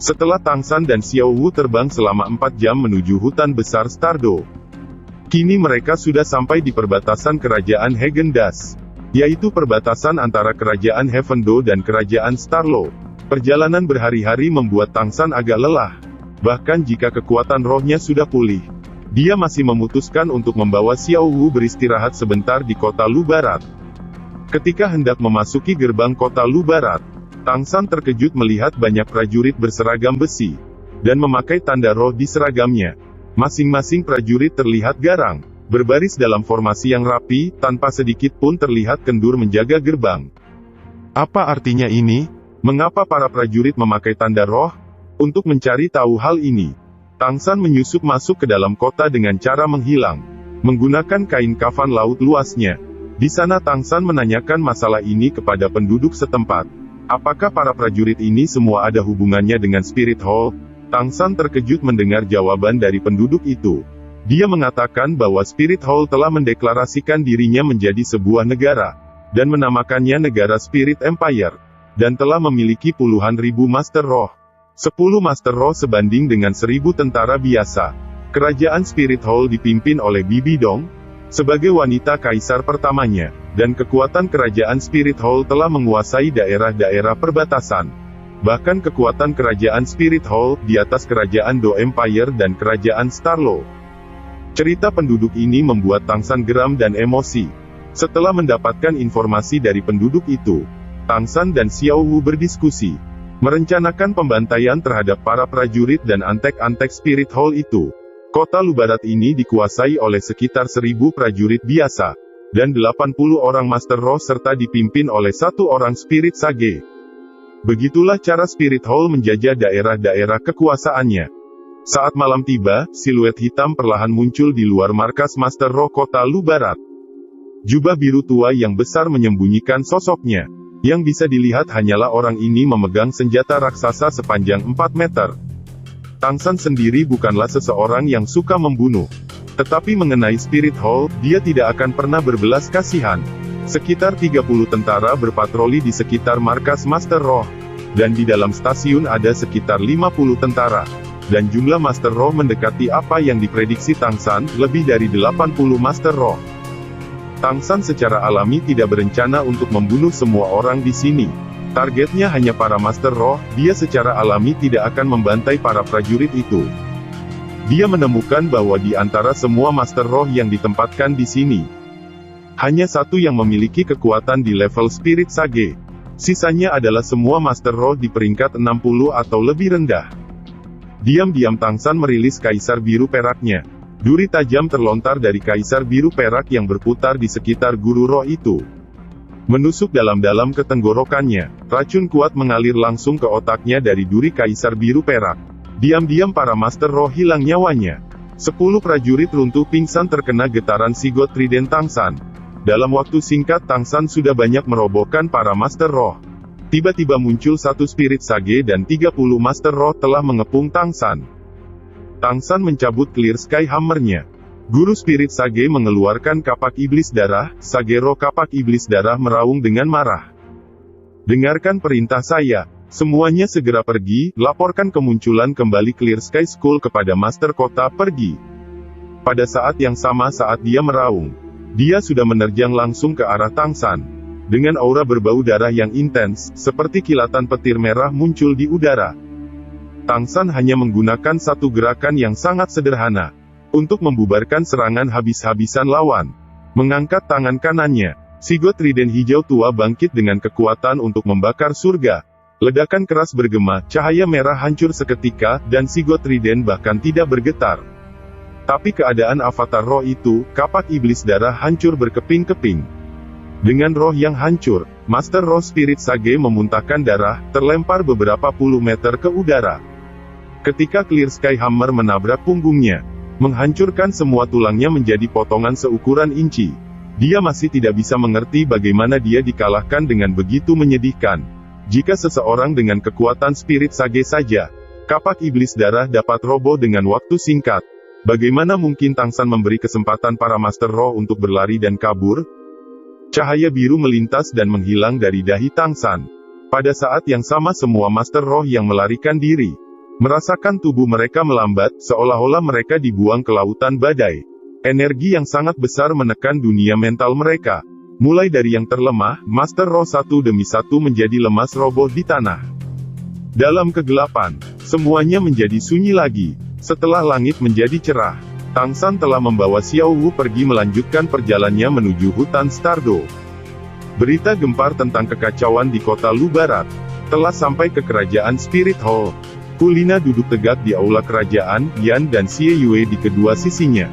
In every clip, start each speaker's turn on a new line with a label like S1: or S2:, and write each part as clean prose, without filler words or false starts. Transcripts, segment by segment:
S1: Setelah Tang San dan Xiao Wu terbang selama 4 jam menuju hutan besar Stardo, kini mereka sudah sampai di perbatasan kerajaan Häagen-Dazs, yaitu perbatasan antara kerajaan Heavendo dan kerajaan Starlo. Perjalanan berhari-hari membuat Tang San agak lelah. Bahkan jika kekuatan rohnya sudah pulih, dia masih memutuskan untuk membawa Xiao Wu beristirahat sebentar di kota Lu Barat. Ketika hendak memasuki gerbang kota Lu Barat, Tang San terkejut melihat banyak prajurit berseragam besi, dan memakai tanda roh di seragamnya. Masing-masing prajurit terlihat garang, berbaris dalam formasi yang rapi, tanpa sedikit pun terlihat kendur menjaga gerbang. Apa artinya ini? Mengapa para prajurit memakai tanda roh? Untuk mencari tahu hal ini, Tang San menyusup masuk ke dalam kota dengan cara menghilang, menggunakan kain kafan laut luasnya. Di sana Tang San menanyakan masalah ini kepada penduduk setempat. Apakah para prajurit ini semua ada hubungannya dengan Spirit Hall? Tang San terkejut mendengar jawaban dari penduduk itu. Dia mengatakan bahwa Spirit Hall telah mendeklarasikan dirinya menjadi sebuah negara, dan menamakannya Negara Spirit Empire, dan telah memiliki puluhan ribu Master Roh. 10 Master Roh sebanding dengan 1000 tentara biasa. Kerajaan Spirit Hall dipimpin oleh Bibi Dong, sebagai wanita kaisar pertamanya, dan kekuatan kerajaan Spirit Hall telah menguasai daerah-daerah perbatasan. Bahkan kekuatan kerajaan Spirit Hall di atas kerajaan Do Empire dan kerajaan Starlo. Cerita penduduk ini membuat Tang San geram dan emosi. Setelah mendapatkan informasi dari penduduk itu, Tang San dan Xiao Wu berdiskusi, merencanakan pembantaian terhadap para prajurit dan antek-antek Spirit Hall itu. Kota Lu Barat ini dikuasai oleh sekitar 1000 prajurit biasa, dan 80 orang Master Roh serta dipimpin oleh 1 orang Spirit Sage. Begitulah cara Spirit Hall menjajah daerah-daerah kekuasaannya. Saat malam tiba, siluet hitam perlahan muncul di luar markas Master Roh kota Lu Barat. Jubah biru tua yang besar menyembunyikan sosoknya. Yang bisa dilihat hanyalah orang ini memegang senjata raksasa sepanjang 4 meter. Tang San sendiri bukanlah seseorang yang suka membunuh. Tetapi mengenai Spirit Hall, dia tidak akan pernah berbelas kasihan. Sekitar 30 tentara berpatroli di sekitar markas Master Roh. Dan di dalam stasiun ada sekitar 50 tentara. Dan jumlah Master Roh mendekati apa yang diprediksi Tang San, lebih dari 80 Master Roh. Tang San secara alami tidak berencana untuk membunuh semua orang di sini. Targetnya hanya para Master Roh, dia secara alami tidak akan membantai para prajurit itu. Dia menemukan bahwa di antara semua Master Roh yang ditempatkan di sini, hanya satu yang memiliki kekuatan di level Spirit Sage. Sisanya adalah semua Master Roh di peringkat 60 atau lebih rendah. Diam-diam Tang San merilis Kaisar Biru Peraknya. Duri tajam terlontar dari Kaisar Biru Perak yang berputar di sekitar Guru Roh itu. Menusuk dalam-dalam ke tenggorokannya, racun kuat mengalir langsung ke otaknya dari duri Kaisar Biru Perak. Diam-diam para Master Roh hilang nyawanya. 10 prajurit runtuh pingsan terkena getaran Sigot Trident Tang San. Dalam waktu singkat Tang San sudah banyak merobohkan para Master Roh. Tiba-tiba muncul satu Spirit Sage dan 30 Master Roh telah mengepung Tang San. Tang San mencabut Clear Sky Hammer-nya. Guru Spirit Sage mengeluarkan kapak iblis darah, Sagero kapak iblis darah meraung dengan marah. Dengarkan perintah saya. Semuanya segera pergi, laporkan kemunculan kembali Clear Sky School kepada Master Kota, pergi. Pada saat yang sama saat dia meraung, dia sudah menerjang langsung ke arah Tang San. Dengan aura berbau darah yang intens, seperti kilatan petir merah muncul di udara. Tang San hanya menggunakan satu gerakan yang sangat sederhana untuk membubarkan serangan habis-habisan lawan. Mengangkat tangan kanannya, Sigot Trident hijau tua bangkit dengan kekuatan untuk membakar surga. Ledakan keras bergema, cahaya merah hancur seketika, dan Sigot Trident bahkan tidak bergetar. Tapi keadaan avatar roh itu, kapak iblis darah hancur berkeping-keping. Dengan roh yang hancur, Master Roh Spirit Sage memuntahkan darah, terlempar beberapa puluh meter ke udara. Ketika Clear Sky Hammer menabrak punggungnya, menghancurkan semua tulangnya menjadi potongan seukuran inci. Dia masih tidak bisa mengerti bagaimana dia dikalahkan dengan begitu menyedihkan. Jika seseorang dengan kekuatan Spirit Sage saja, kapak iblis darah dapat roboh dengan waktu singkat, bagaimana mungkin Tang San memberi kesempatan para Master Roh untuk berlari dan kabur? Cahaya biru melintas dan menghilang dari dahi Tang San. Pada saat yang sama semua Master Roh yang melarikan diri, Merasakan tubuh mereka melambat, seolah-olah mereka dibuang ke lautan badai. Energi yang sangat besar menekan dunia mental mereka. Mulai dari yang terlemah, Master Roh satu demi satu menjadi lemas roboh di tanah. Dalam kegelapan, semuanya menjadi sunyi lagi. Setelah langit menjadi cerah, Tang San telah membawa Xiao Wu pergi melanjutkan perjalanannya menuju hutan Stardo. Berita gempar tentang kekacauan di kota Lu Barat telah sampai ke kerajaan Spirit Hall. Kulina duduk tegak di aula kerajaan, Yan dan Xie Yue di kedua sisinya.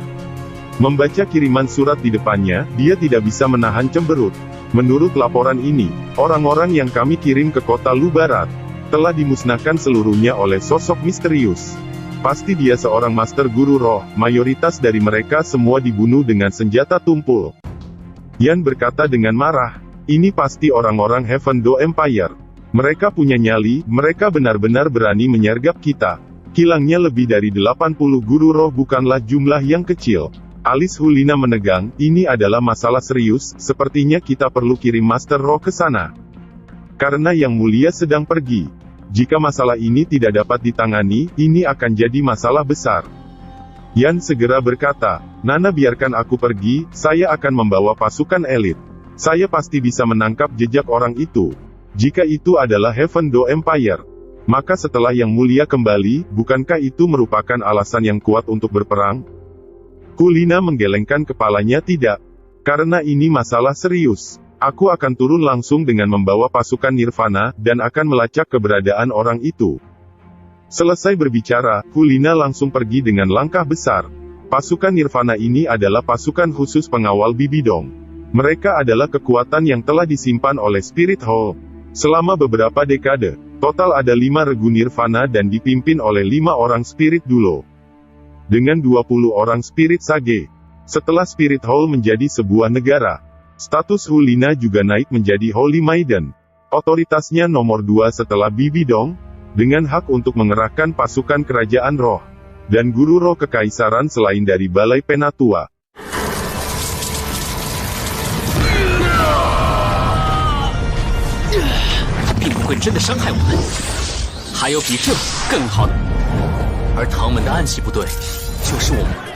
S1: Membaca kiriman surat di depannya, dia tidak bisa menahan cemberut. Menurut laporan ini, orang-orang yang kami kirim ke kota Lu Barat telah dimusnahkan seluruhnya oleh sosok misterius. Pasti dia seorang master guru roh, mayoritas dari mereka semua dibunuh dengan senjata tumpul. Yan berkata dengan marah, ini pasti orang-orang Heaven Do Empire. Mereka punya nyali, mereka benar-benar berani menyergap kita. Kilangnya lebih dari 80 guru roh bukanlah jumlah yang kecil. Alis Hulina menegang, ini adalah masalah serius, sepertinya kita perlu kirim Master Roh ke sana. Karena Yang Mulia sedang pergi. Jika masalah ini tidak dapat ditangani, ini akan jadi masalah besar. Yan segera berkata, Nana biarkan aku pergi, saya akan membawa pasukan elit. Saya pasti bisa menangkap jejak orang itu. Jika itu adalah Heaven Do Empire, maka setelah Yang Mulia kembali, bukankah itu merupakan alasan yang kuat untuk berperang? Kulina menggelengkan kepalanya tidak. Karena ini masalah serius. Aku akan turun langsung dengan membawa pasukan Nirvana, dan akan melacak keberadaan orang itu. Selesai berbicara, Kulina langsung pergi dengan langkah besar. Pasukan Nirvana ini adalah pasukan khusus pengawal Bibidong. Mereka adalah kekuatan yang telah disimpan oleh Spirit Hall selama beberapa dekade. Total ada 5 regu Nirvana dan dipimpin oleh 5 orang Spirit Dulo. Dengan 20 orang Spirit Sage. Setelah Spirit Hall menjadi sebuah negara, status Hulina juga naik menjadi Holy Maiden. Otoritasnya nomor 2 setelah Bibidong, dengan hak untuk mengerahkan pasukan kerajaan roh, dan guru roh kekaisaran selain dari Balai Penatua.
S2: 并不会真的伤害我们，还有比这更好的。而唐门的暗器部队，就是我们